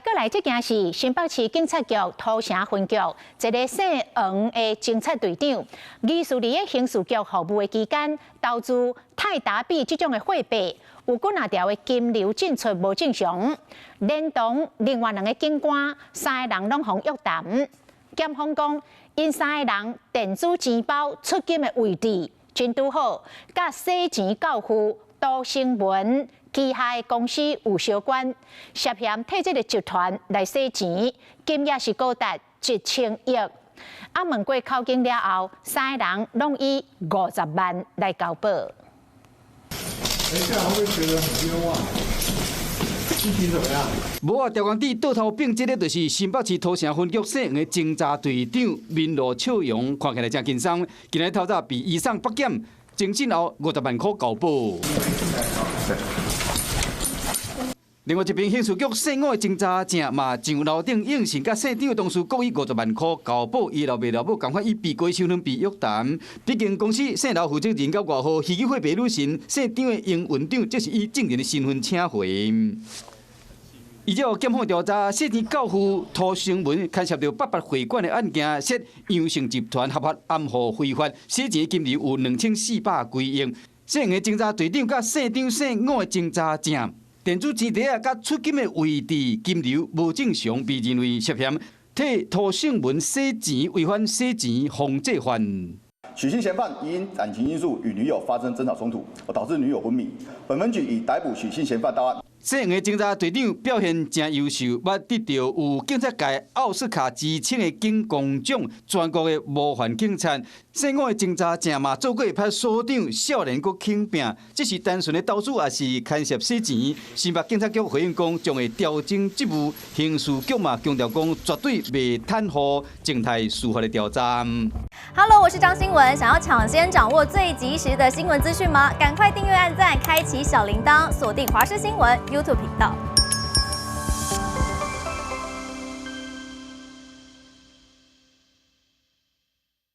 过来，这件是新北市警察局土城分局一个姓黄的警察队长，疑似伫刑事局服务的期间，投资泰达币这种的货币，有几啊条的金流进出无正常，连同另外2个警官，3个人拢互约谈。检方讲，因3个人电子钱包出金的位置，真拄好，甲洗钱教父杜成文旗下公司有相关，涉嫌替这个集团来洗钱，金额是高达1000亿。啊，问过口供了后，3个人拢以50万来交保。这样会不会觉得很冤枉？心情怎么样？无啊，调工地倒头并这个就是新北市土城分局姓黄的侦查队长面露笑容，看起来真轻松。今日透早被移送北检，侦讯后50万块交保。另外一边，刑事局姓吴的侦查正嘛上楼顶应承，甲县长同事各以50万块交保，伊老爸老母赶快以被告身份被约谈。毕竟公司姓刘负责人到外号虚伪货币女神，县长的营运长则是以证人的身份请回。依照检方调查，洗钱教父涂成文牵涉到800会馆的案件，涉阳盛集团合法暗号非法洗钱金流有2400几亿。姓的侦查队长甲县长姓吴的侦查正。电子钱袋啊，甲出金的位置金流无正常，被认为涉嫌替涂成文洗钱，违反洗钱防治法。许姓嫌犯因感情因素与女友发生争吵冲突，导致女友昏迷。本分局已逮捕许姓嫌犯到案。姓的侦查队长表现真优秀，捌得到有警察界奥斯卡之称的警工奖，全国的模范警察。姓吴的侦查正嘛做过派所长，少年阁轻病，只是单纯的投资，也是牵涉洗钱。新北警察局回应讲，将会调整职务，刑事局嘛强调讲，绝对袂袒护静态司法的调查。Hello， 我是张新文。想要抢先掌握最及时的新闻资讯吗？赶快订阅、按赞、开启小铃铛，锁定华视新闻 YouTube 频道。